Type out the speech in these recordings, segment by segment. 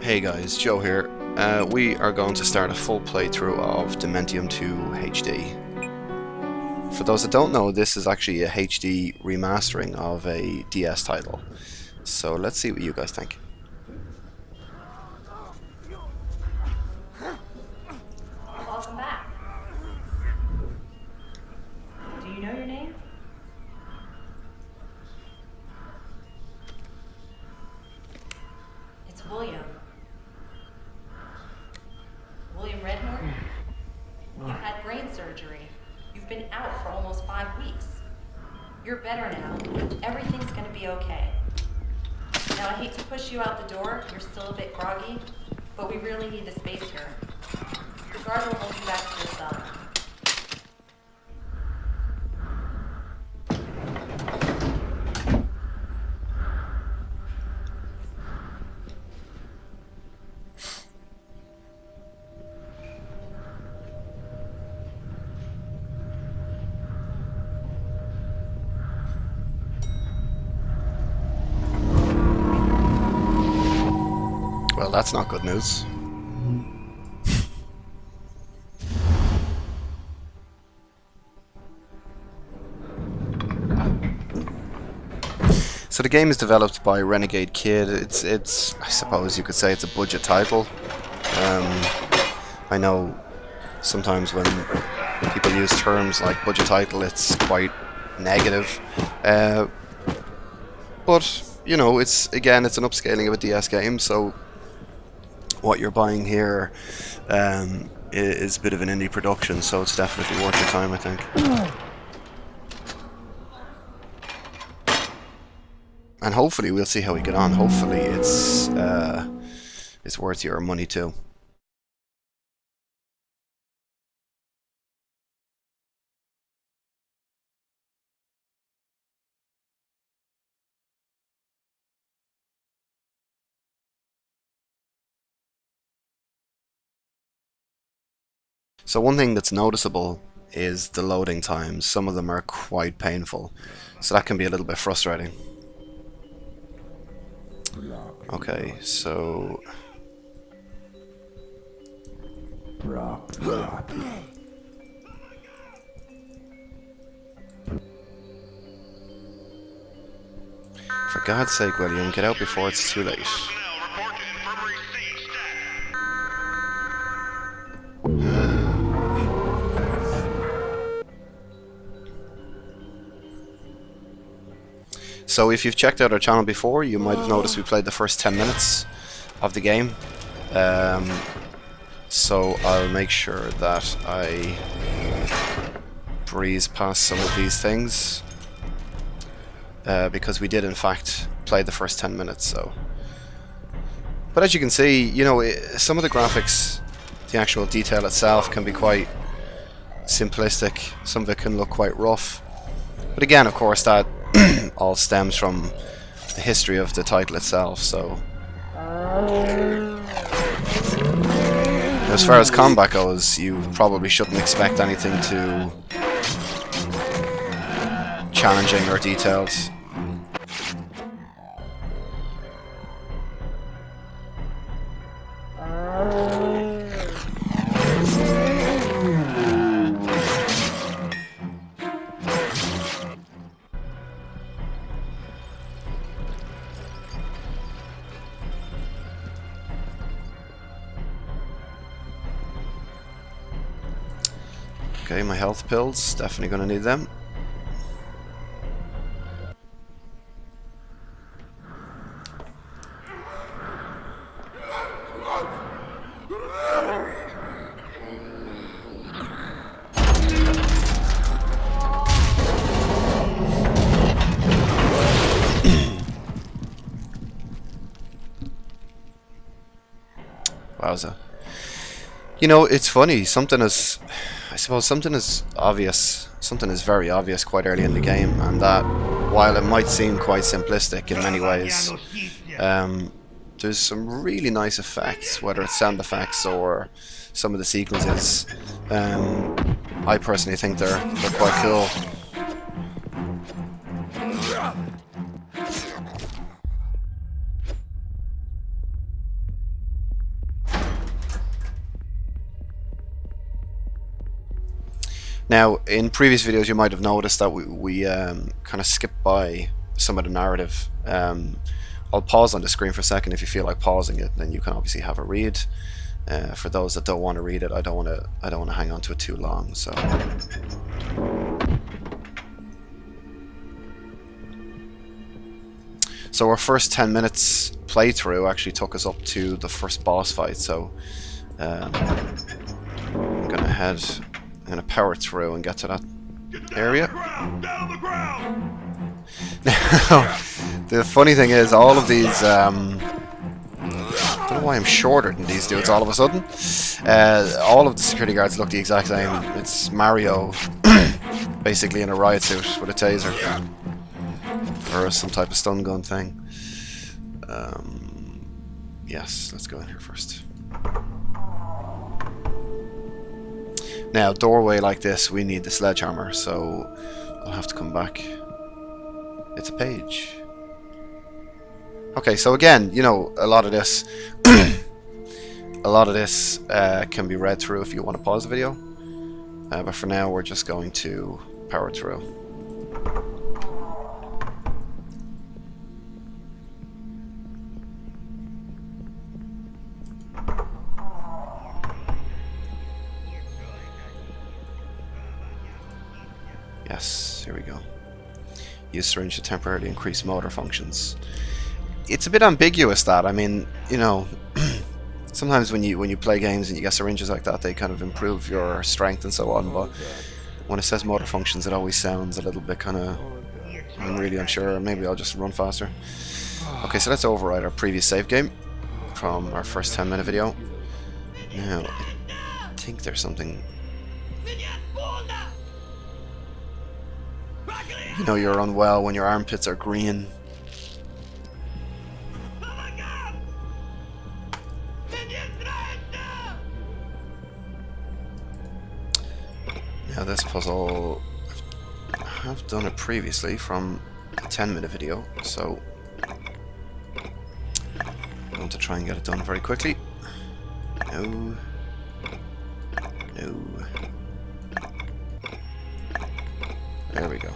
Hey guys, Joe here. We are going to start a full playthrough of Dementium II HD. For those that don't know, this is actually a HD remastering of a DS title. So let's see what you guys think. Welcome back. Do you know your name? It's William. William Redmoor? You had brain surgery. You've been out for almost 5 weeks. You're better now. Everything's gonna be okay. Now, I hate to push you out the door. You're still a bit groggy, but we really need the space here. The guard will hold you back to your cell. Well, that's not good news. So the game is developed by Renegade Kid. It's I suppose you could say it's a budget title. I know sometimes when people use terms like budget title, it's quite negative. But you know, it's an upscaling of a DS game, so what you're buying here is a bit of an indie production, so it's definitely worth your time, I think. And hopefully we'll see how we get on. Hopefully it's worth your money too. So one thing that's noticeable is the loading times. Some of them are quite painful, so that can be a little bit frustrating. Okay, so for God's sake, William, get out before it's too late. So if you've checked out our channel before, you might have noticed we played the first 10 minutes of the game. So I'll make sure that I breeze past some of these things, because we did in fact play the first 10 minutes. So, but as you can see, you know, some of the graphics, the actual detail itself can be quite simplistic. Some of it can look quite rough. But again, of course, that all stems from the history of the title itself, so as far as combat goes, you probably shouldn't expect anything too challenging or detailed. Okay, my health pills, definitely going to need them. Wowza. You know, it's funny, I suppose something is very obvious quite early in the game, and that, while it might seem quite simplistic in many ways, there's some really nice effects, whether it's sound effects or some of the sequences. I personally think they're quite cool. Now, in previous videos, you might have noticed that we kind of skipped by some of the narrative. I'll pause on the screen for a second if you feel like pausing it, then you can obviously have a read. For those that don't want to read it, I don't want to hang on to it too long. So our first 10 minutes playthrough actually took us up to the first boss fight. So I'm gonna power through and get to that area. Now, the funny thing is, all of these, I don't know why I'm shorter than these dudes all of a sudden. All of the security guards look the exact same. It's Mario, basically in a riot suit with a taser. Or some type of stun gun thing. Yes, let's go in here first. Now, doorway like this, we need the sledgehammer, so I'll have to come back. It's a page. Okay, so again, you know, a lot of this can be read through if you want to pause the video. But for now, we're just going to power through. Yes, here we go. Use syringe to temporarily increase motor functions. It's a bit ambiguous, that. I mean, you know, sometimes when you play games and you get syringes like that, they kind of improve your strength and so on, but when it says motor functions, it always sounds a little bit kind of, I'm really unsure. Maybe I'll just run faster. Okay, so let's override our previous save game from our first 10-minute video. Now, I think there's something. You know you're unwell when your armpits are green. Now this puzzle, I have done it previously from a 10-minute video, so I want to try and get it done very quickly. No. No. There we go.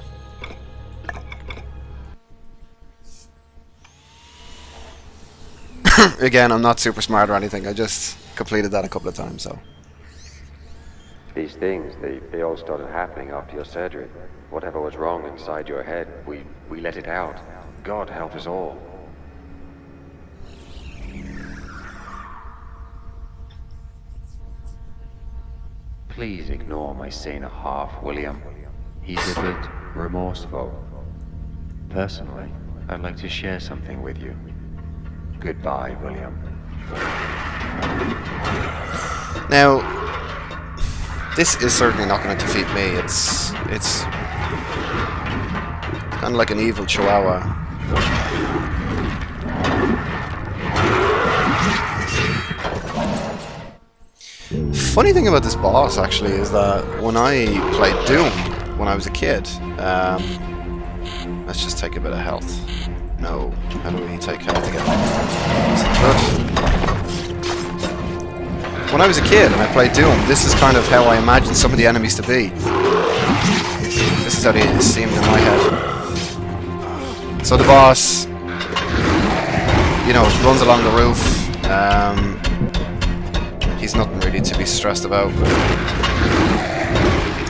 Again, I'm not super smart or anything, I just completed that a couple of times, so. These things, they all started happening after your surgery. Whatever was wrong inside your head, we let it out. God help us all. Please ignore my saner half, William. He's a bit remorseful. Personally, I'd like to share something with you. Goodbye, William. Now, this is certainly not going to defeat me. It's kind of like an evil chihuahua. Funny thing about this boss, actually, is that when I played Doom when I was a kid, let's just take a bit of health. No, how do we take health again? When I was a kid and I played Doom, this is kind of how I imagined some of the enemies to be. This is how they seemed in my head. So the boss, you know, runs along the roof. He's nothing really to be stressed about.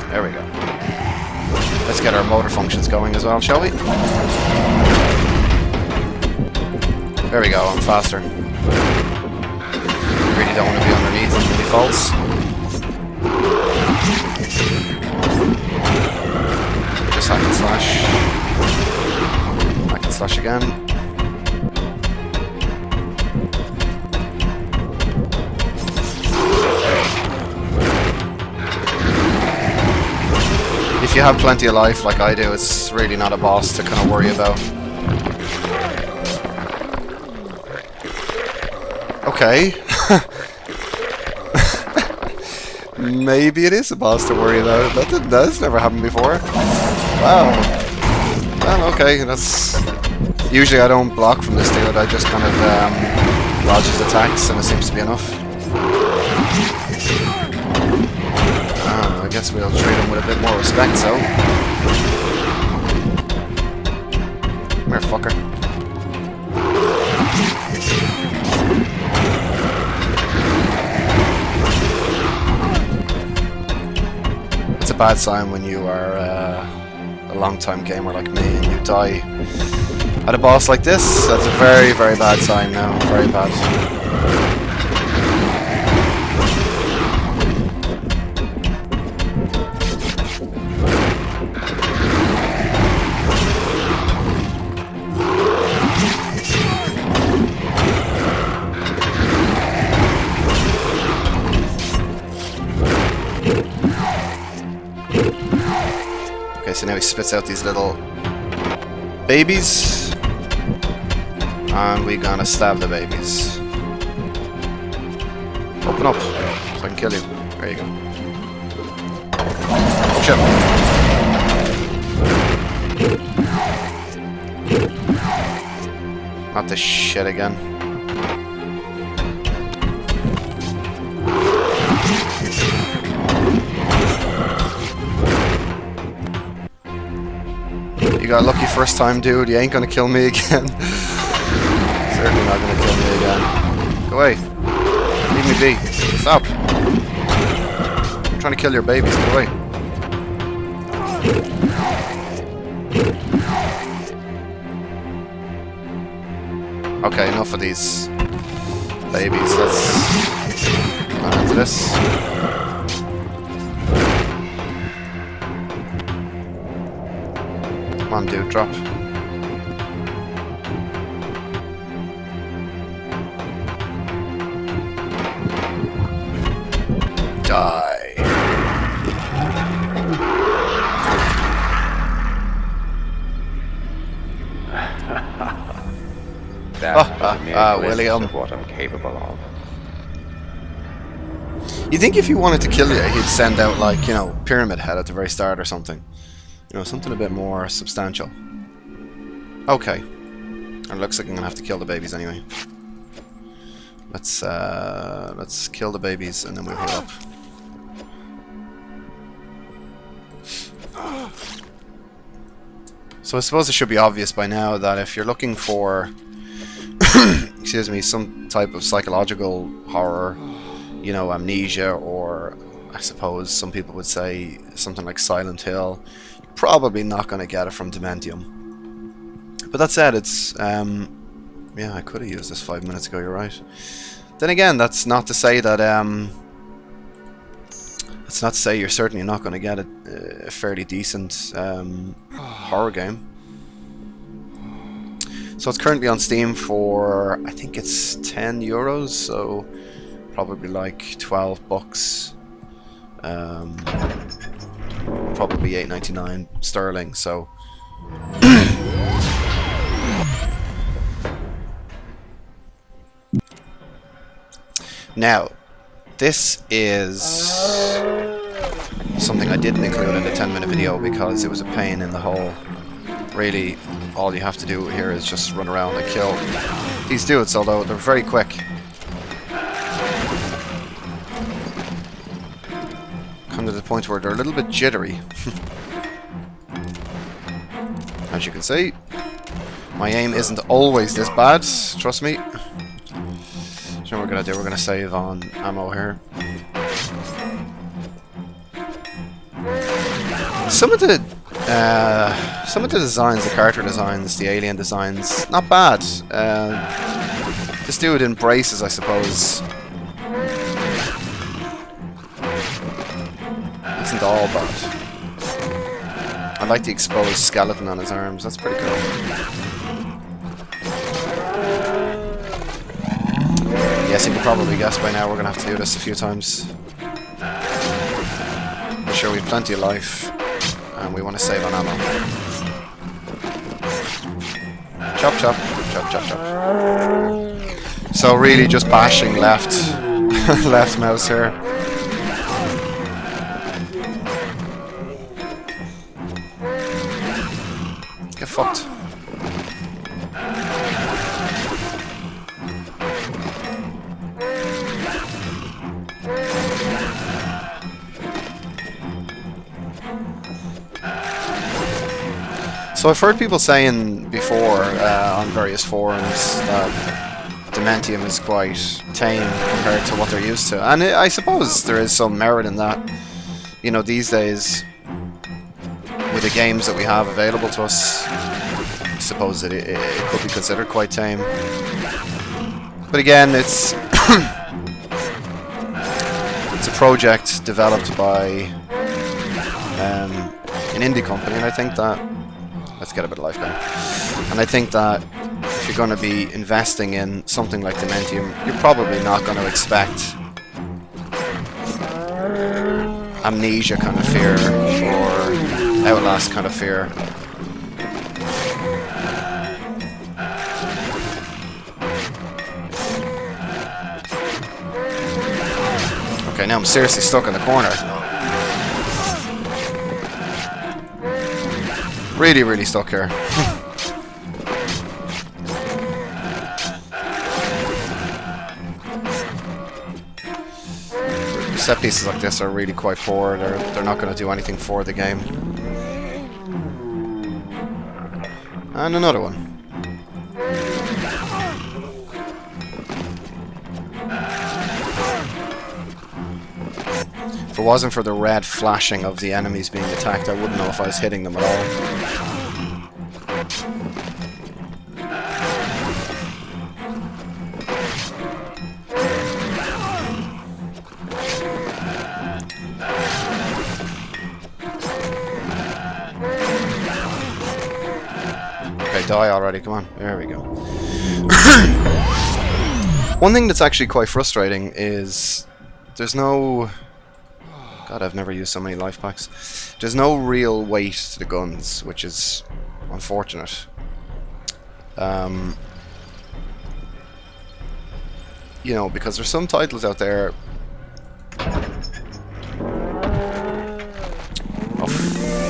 There we go. Let's get our motor functions going as well, shall we? There we go, I'm faster. Really don't want to be underneath him when he falls. Just hack and slash. Hack and slash again. If you have plenty of life like I do, it's really not a boss to kind of worry about. Okay. Maybe it is a boss to worry about. That's never happened before. Wow. Well, okay, that's... Usually I don't block from this dude, I just kind of dodge his attacks and it seems to be enough. I guess we'll treat him with a bit more respect, so. Come here, fucker. It's a bad sign when you are a long-time gamer like me and you die at a boss like this. That's a very, very bad sign now. Very bad. Okay, so now he spits out these little babies, and we're gonna stab the babies. Open up, so I can kill you. There you go. Oh shit. Not this shit again. You got lucky first time, dude. You ain't gonna kill me again. Certainly not gonna kill me again. Go away. Leave me be. Stop. I'm trying to kill your babies. Get away. Okay, enough of these babies. Let's go into this. Come on, dude, drop. Die. That was a mere glimpse William. of what I'm capable of. You think if he wanted to kill you, he'd send out, like, you know, Pyramid Head at the very start or something? You know, something a bit more substantial. Okay. It looks like I'm gonna have to kill the babies anyway. Let's kill the babies and then we'll heal up. So I suppose it should be obvious by now that if you're looking for excuse me, some type of psychological horror, you know, amnesia, or I suppose some people would say something like Silent Hill, probably not going to get it from Dementium. But that said, it's yeah, I could have used this 5 minutes ago, you're right. Then again, that's not to say that that's not to say you're certainly not going to get a fairly decent horror game. So it's currently on Steam for, I think it's €10, so probably like 12 bucks. Probably $8.99 sterling, so now this is something I didn't include in the 10-minute video because it was a pain in the hole. Really, all you have to do here is just run around and kill these dudes, although they're very quick. Come to the point where they're a little bit jittery. As you can see, my aim isn't always this bad, trust me. So what we're gonna do, we're gonna save on ammo here. Some of the designs, the character designs, the alien designs, not bad. This dude in braces, I suppose, isn't all bad. I like the exposed skeleton on his arms, that's pretty cool. Yes, you can probably guess by now we're going to have to do this a few times. I'm sure we have plenty of life, and we want to save on ammo. Chop, chop, chop, chop, chop. So really just bashing left, left mouse here. Get fucked. So I've heard people saying before on various forums that Dementium is quite tame compared to what they're used to, and I suppose there is some merit in that. You know, these days, with the games that we have available to us, I suppose it could be considered quite tame. But again, it's it's a project developed by an indie company, and I think that, let's get a bit of life going, and I think that if you're going to be investing in something like Dementium, you're probably not going to expect Amnesia kind of fear or Outlast kind of fear. Okay, now I'm seriously stuck in the corner. Really, really stuck here. Set pieces like this are really quite poor. They're not going to do anything for the game. And another one. If it wasn't for the red flashing of the enemies being attacked, I wouldn't know if I was hitting them at all. Okay, die already, come on. There we go. One thing that's actually quite frustrating is there's no... God, I've never used so many life packs. There's no real weight to the guns, which is unfortunate. You know, because there's some titles out there... Oh,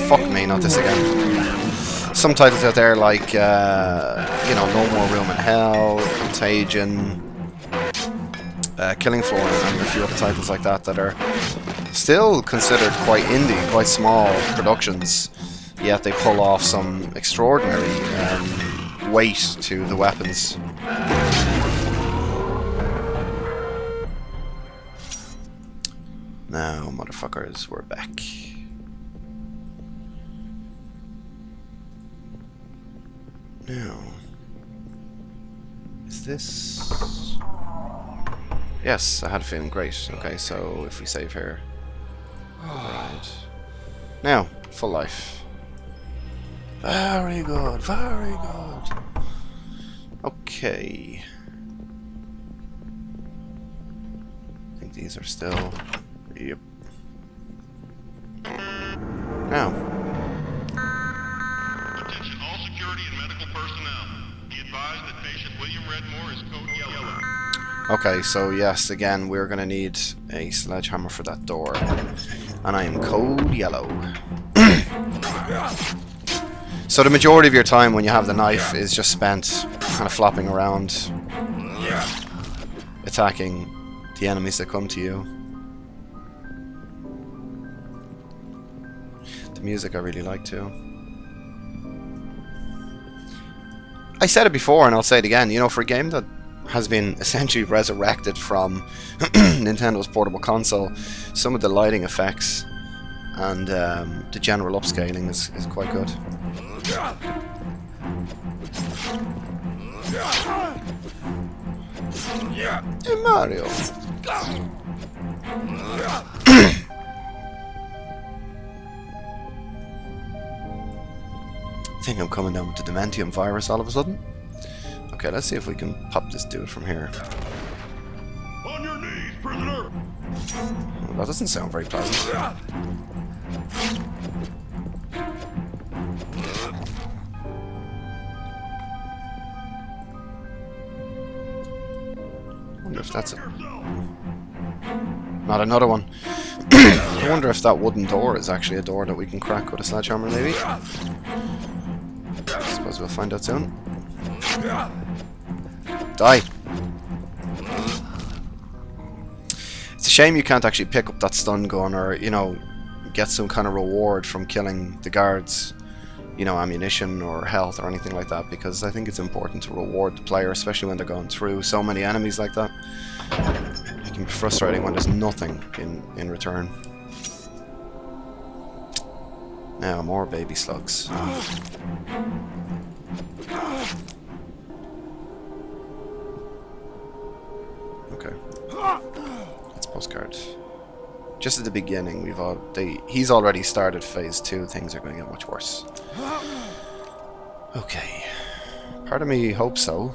fuck me, not this again. Some titles out there like, you know, No More Room in Hell, Contagion, Killing Floor, and a few other titles like that that are still considered quite indie, quite small productions, yet they pull off some extraordinary weight to the weapons. Now, motherfuckers, we're back. Now, is this... Yes, I had a feeling. Great. Okay, so if we save here... Alright. Now, full life. Very good, very good. Okay. I think these are still... Yep. Now. Attention all security and medical personnel. Be advised that patient William Redmoor is code yellow. Okay, so yes, again, we're going to need a sledgehammer for that door. And I am code yellow. So the majority of your time when you have the knife is just spent kind of flopping around, attacking the enemies that come to you. The music I really like too. I said it before and I'll say it again, you know, for a game that has been essentially resurrected from Nintendo's portable console, some of the lighting effects and the general upscaling is quite good. Hey Mario! I think I'm coming down with the Dementium virus all of a sudden. Okay, let's see if we can pop this dude from here. On your knees, prisoner! Well, that doesn't sound very pleasant. I wonder if that's it. Not another one. I wonder if that wooden door is actually a door that we can crack with a sledgehammer, maybe. I suppose we'll find out soon. Die! It's a shame you can't actually pick up that stun gun or, you know, get some kind of reward from killing the guards. you know, ammunition or health or anything like that, because I think it's important to reward the player, especially when they're going through so many enemies like that. It can be frustrating when there's nothing in return. Now, more baby slugs. Okay. That's postcard. Just at the beginning, he's already started phase 2. Things are going to get much worse. Okay. Part of me hopes so.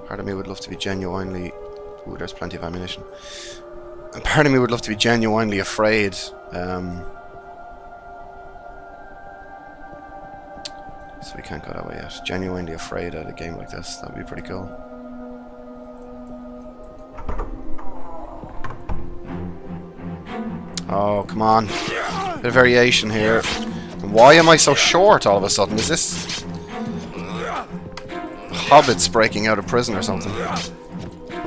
Part of me would love to be genuinely... Ooh, there's plenty of ammunition. And part of me would love to be genuinely afraid. So we can't go that way yet. Genuinely afraid at a game like this. That'd be pretty cool. Oh, come on. Bit of variation here. Why am I so short all of a sudden? Is this... hobbits breaking out of prison or something?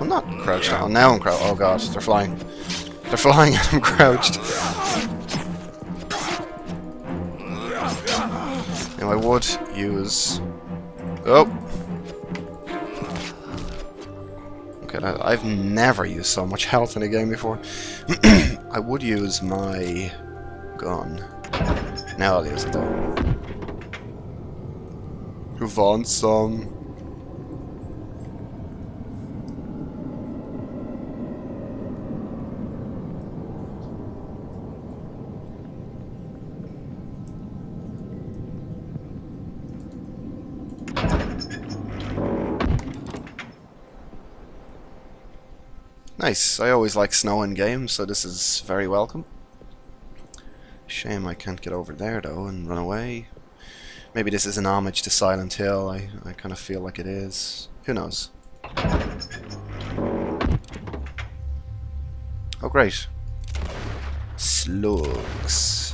I'm not crouched. Oh, now I'm crouched. Oh god, they're flying. They're flying and I'm crouched. Now I would use... Oh! Okay, I've never used so much health in a game before. I would use my gun. Now I'll use it though. Who wants some? Nice. I always like snow in games, so this is very welcome. Shame I can't get over there though and run away. Maybe this is an homage to Silent Hill. I kind of feel like it is. Who knows? Oh great. Slugs.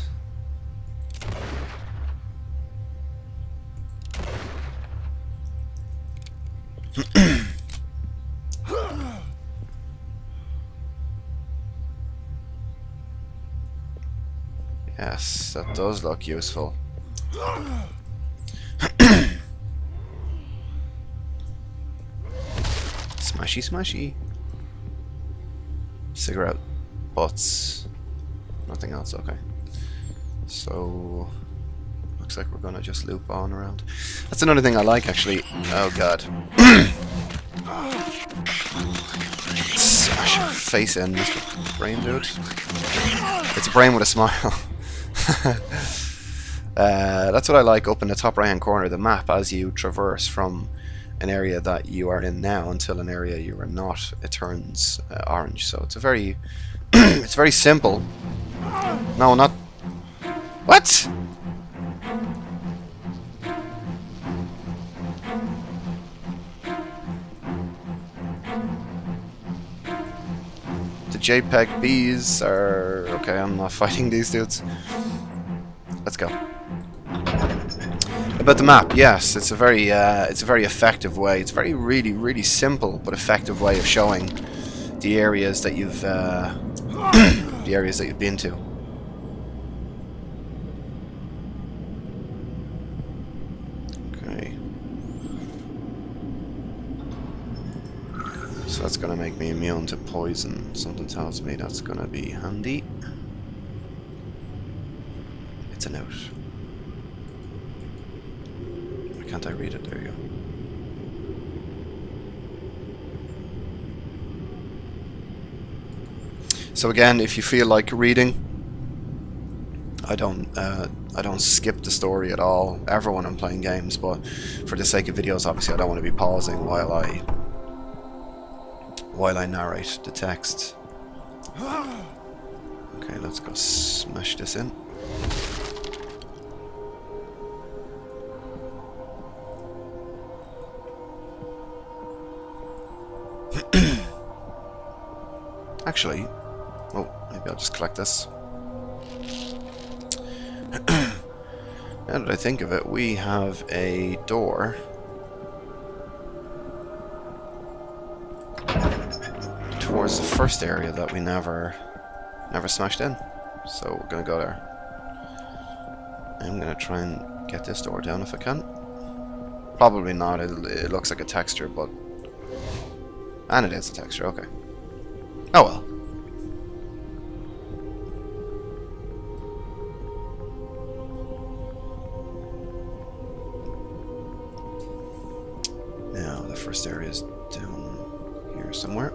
Yes, that does look useful. Smashy, smashy. Cigarette butts. Nothing else, okay. So, looks like we're gonna just loop on around. That's another thing I like, actually. Oh god. Smash your face in, Mr. Brain Dude. It's a brain with a smile. That's what I like up in the top right hand corner of the map. As you traverse from an area that you are in now until an area you are not, it turns orange. So it's a very it's very simple. No, not what? The JPEG bees are okay. I'm not fighting these dudes. Let's go. About the map, yes, it's a very effective way. It's a very really simple but effective way of showing the areas that you've the areas that you've been to. Okay. So that's gonna make me immune to poison. Something tells me that's gonna be handy. It's a note. Why can't I read it? There you go. So again, if you feel like reading, I don't skip the story at all ever when I'm playing games, but for the sake of videos, obviously I don't want to be pausing while I narrate the text. Okay, let's go smash this in. Actually, oh, maybe I'll just collect this. Now that I think of it, we have a door towards the first area that we never smashed in. So we're gonna go there. I'm gonna try and get this door down if I can. Probably not, it looks like a texture, but... And it is a texture, okay. Oh well. Now, the first area is down here somewhere.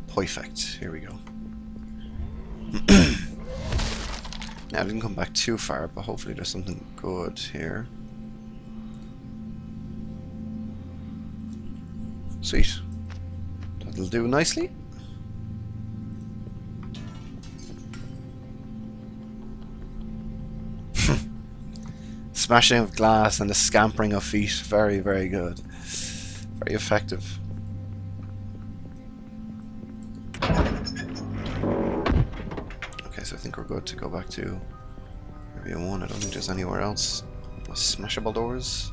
Perfect, here we go. Now, I didn't come back too far, but hopefully there's something good here. Sweet. That'll do nicely. Smashing of glass and the scampering of feet. Very, very good. Very effective. Okay, so I think we're good to go back to area 1. I don't think there's anywhere else. Smashable doors.